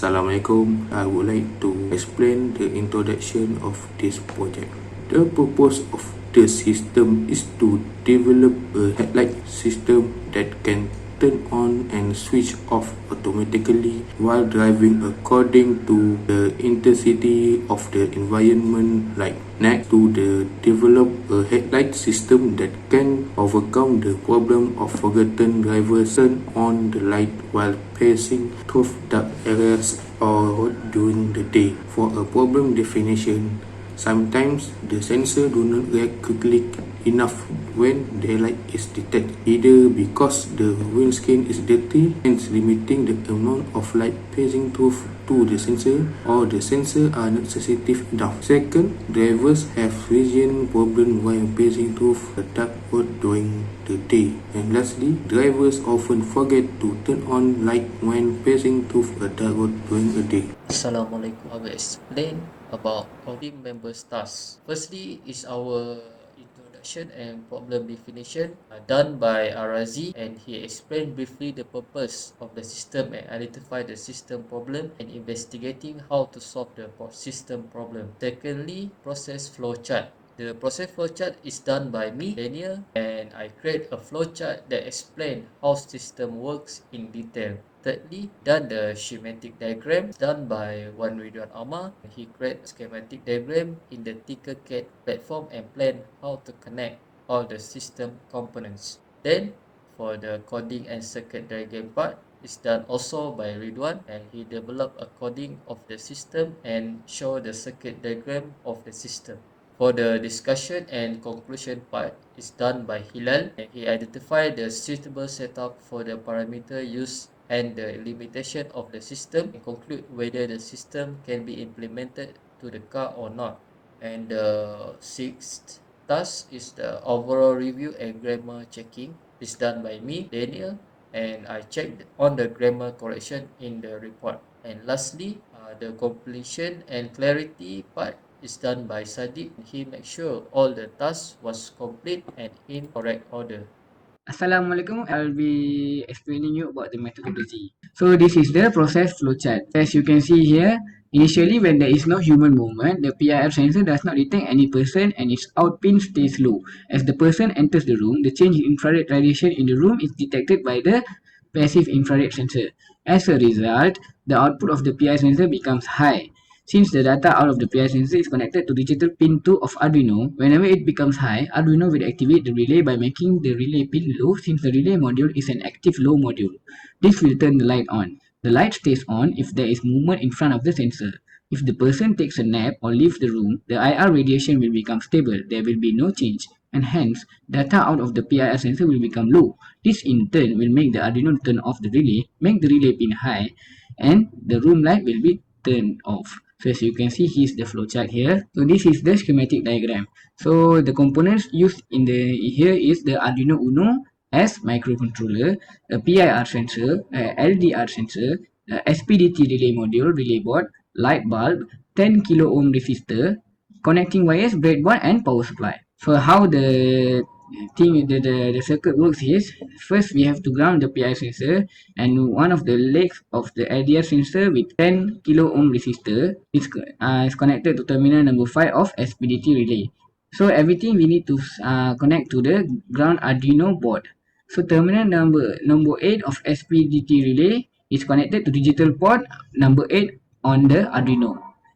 Assalamualaikum. I would like to explain the introduction of this project. The purpose of the system is to develop a headlight system that can turn on and switch off automatically while driving according to the intensity of the environment. Like next to the develop a headlight system that can overcome the problem of forgotten drivers turn on the light while passing through dark areas or during the day. For a problem definition, sometimes the sensor do not react quickly enough when daylight is detected, either because the windscreen is dirty, hence limiting the amount of light passing through to the sensor, or the sensor are not sensitive enough. Second, drivers have vision problem while passing through a dark road during the day. And lastly, drivers often forget to turn on light when passing through a dark road during the day. Assalamualaikum. I will explain about coding members tasks. Firstly is our introduction and problem definition done by Arazi, and he explained briefly the purpose of the system and identify the system problem and investigating how to solve the system problem. Secondly, process flowchart. The process flowchart is done by me, Daniel, and I create a flowchart that explains how system works in detail. Thirdly, done the schematic diagram done by Ridwan Amar. He create schematic diagram in the Tinkercad platform and plan how to connect all the system components. Then, for the coding and circuit diagram part, is done also by Ridwan, and he developed a coding of the system and show the circuit diagram of the system. For the discussion and conclusion part is done by Hilal, and he identified the suitable setup for the parameter used and the limitation of the system, and conclude whether the system can be implemented to the car or not. And the sixth task is the overall review and grammar checking. It's done by me, Daniel, and I checked on the grammar correction in the report. And lastly, the completion and clarity part is done by Sadiq. He makes sure all the tasks was complete and in correct order. Assalamualaikum. I'll be explaining you about the methodology. So this is the process flowchart. As you can see here, initially when there is no human movement, the PIR sensor does not detect any person and its out pin stays low. As the person enters the room, the change in infrared radiation in the room is detected by the passive infrared sensor. As a result, the output of the PIR sensor becomes high. Since the data out of the PI sensor is connected to digital pin 2 of Arduino, whenever it becomes high, Arduino will activate the relay by making the relay pin low, since the relay module is an active low module. This will turn the light on. The light stays on if there is movement in front of the sensor. If the person takes a nap or leaves the room, the IR radiation will become stable. There will be no change, and hence, data out of the PIR sensor will become low. This in turn will make the Arduino turn off the relay, make the relay pin high, and the room light will be turned off. So as you can see, here's the flowchart here. So this is the schematic diagram. So the components used in the here is the Arduino Uno as microcontroller, a PIR sensor, a LDR sensor, a SPDT relay module, relay board, light bulb, 10 kilo ohm resistor, connecting wires, breadboard, and power supply. So how the the circuit works is, first we have to ground the PI sensor, and one of the legs of the LDR sensor with 10 kilo ohm resistor is connected to terminal number 5 of SPDT relay. So everything we need to connect to the ground Arduino board. So terminal number 8 of SPDT relay is connected to digital port number 8 on the Arduino.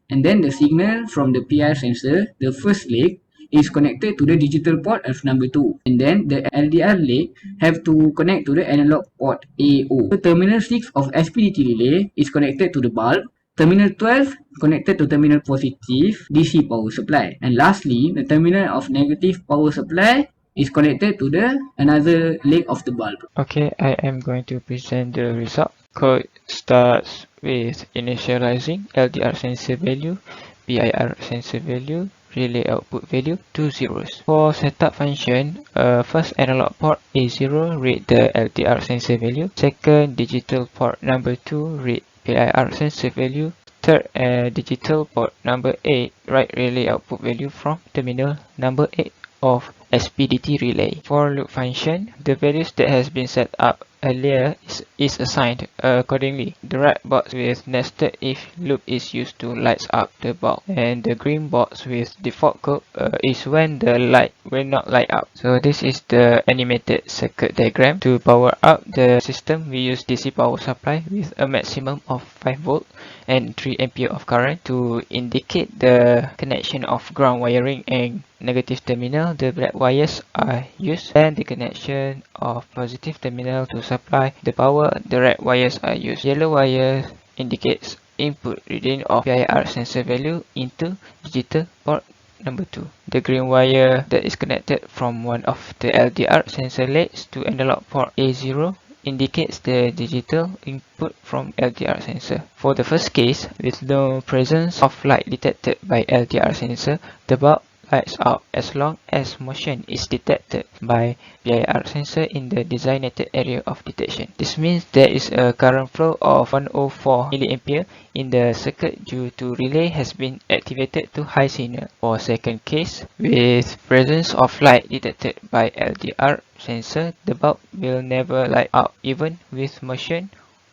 And then the signal from the PIR sensor, the first leg, is connected to the digital port of number 2, and then the LDR leg have to connect to the analog port AO. The terminal 6 of SPDT relay is connected to the bulb. Terminal 12 connected to terminal positive DC power supply, and lastly the terminal of negative power supply is connected to the another leg of the bulb. Okay, I am going to present the result. Code starts with initializing LDR sensor value, PIR sensor value, relay output value, 2 zeros. For setup function, first analog port A0 read the LDR sensor value. Second digital port number 2 read PIR sensor value. Third digital port number 8 write relay output value from terminal number 8 of SPDT relay. For loop function, the values that has been set up a layer is assigned accordingly. The red box with nested if loop is used to light up the bulb, and the green box with default code is when the light will not light up. So this is the animated circuit diagram. To power up the system, we use DC power supply with a maximum of 5 volt and 3 ampere of current. To indicate the connection of ground wiring and negative terminal, the black wires are used, and the connection of positive terminal to supply the power, the red wires are used. Yellow wire indicates input reading of PIR sensor value into digital port number 2. The green wire that is connected from one of the LDR sensor leads to analog port A0 indicates the digital input from LDR sensor. For the first case, with no presence of light detected by LDR sensor, the bulb lights up as long as motion is detected by PIR sensor in the designated area of detection. This means there is a current flow of 104 mA in the circuit due to relay has been activated to high signal. For second case, with presence of light detected by LDR sensor, the bulb will never light up even with motion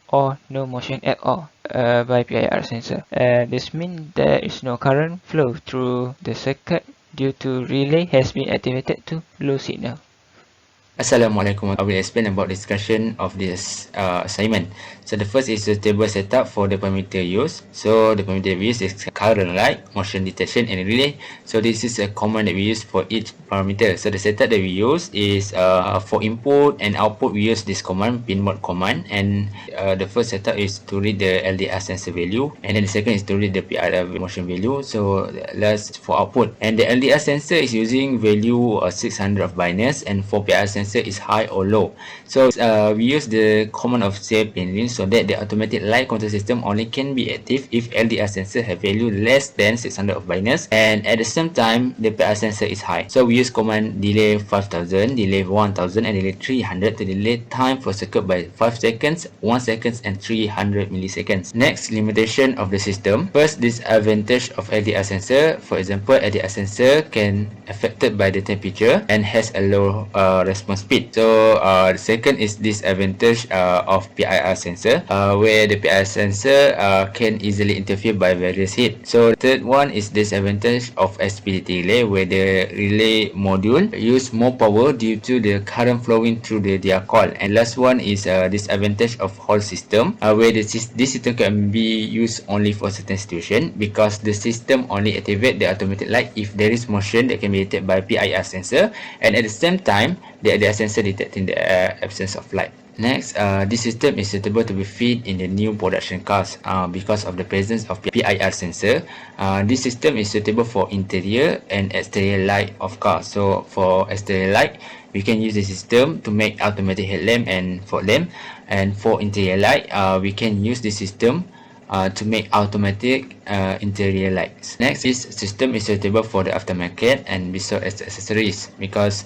or no motion at all by PIR sensor. This means there is no current flow through the circuit due to relay has been activated to low signal. Assalamualaikum. I will explain about discussion of this assignment. So the first is the table setup for the parameter used. So the parameter we use is current light, motion detection, and relay. So this is a command that we use for each parameter. So the setup that we use is for input and output we use this command, pinmod command, and the first setup is to read the LDR sensor value, and then the second is to read the PIR motion value. So last for output, and the LDR sensor is using value 600 of binary, and for PIR sensor is high or low. So we use the command of save pinlin so that the automatic light control system only can be active if LDR sensor have value less than 600 of binary, and at the same time the PIR sensor is high. So we use command delay 5000, delay 1000, and delay 300 to delay time for circuit by 5 seconds, 1 second, and 300 milliseconds. Next, limitation of the system. First, disadvantage of LDR sensor. For example, LDR sensor can affected by the temperature and has a low response speed. So the second is disadvantage of PIR sensor, where the PIR sensor can easily interfere by various heat. So the third one is disadvantage of SPDT relay, where the relay module use more power due to the current flowing through the DR coil. And last one is disadvantage of Hall system, where this system can be used only for certain situation, because the system only activate the automatic light if there is motion that can be detected by PIR sensor, and at the same time the sensor detecting the absence of light. Next, this system is suitable to be fit in the new production cars because of the presence of PIR sensor. This system is suitable for interior and exterior light of cars. So for exterior light, we can use the system to make automatic headlamp and fog lamp, and for interior light, we can use the system to make automatic interior lights. Next, this system is suitable for the aftermarket and be sold as accessories, because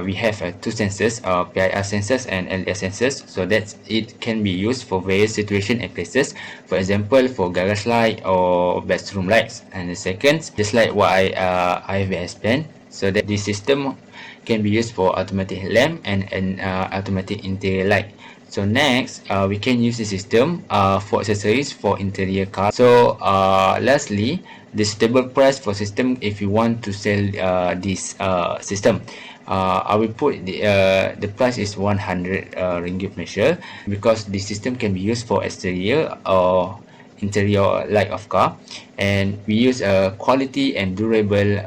we have two sensors, PIR sensors and LDR sensors, so that it can be used for various situations and places. For example, for garage light or bedroom lights. And the second, just like what I have explained, so that this system can be used for automatic lamp and automatic interior light. So next, we can use the system for accessories for interior cars. So lastly, the suitable price for system if you want to sell this system. I will put the price is 100 ringgit Malaysia, because the system can be used for exterior or interior light of car, and we use a quality and durable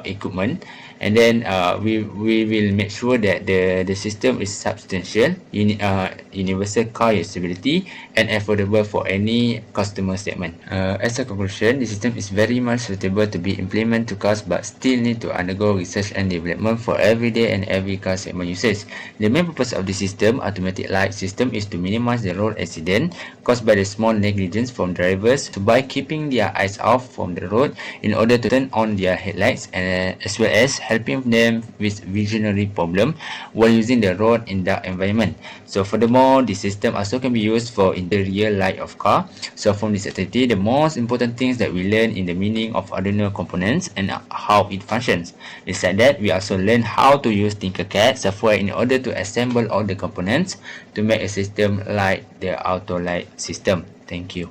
equipment. And then we will make sure that the system is substantial, universal car usability, and affordable for any customer segment. As a conclusion, the system is very much suitable to be implemented to cars, but still need to undergo research and development for everyday and every car segment usage. The main purpose of the system, automatic light system, is to minimize the road accident caused by the small negligence from drivers by keeping their eyes off from the road in order to turn on their headlights, and as well as helping them with visionary problem while using the road in dark environment. So furthermore, this system also can be used for interior light of car. So from this activity, the most important things that we learn in the meaning of Arduino components and how it functions. Besides that, we also learn how to use Tinkercad software in order to assemble all the components to make a system like the auto light system. Thank you.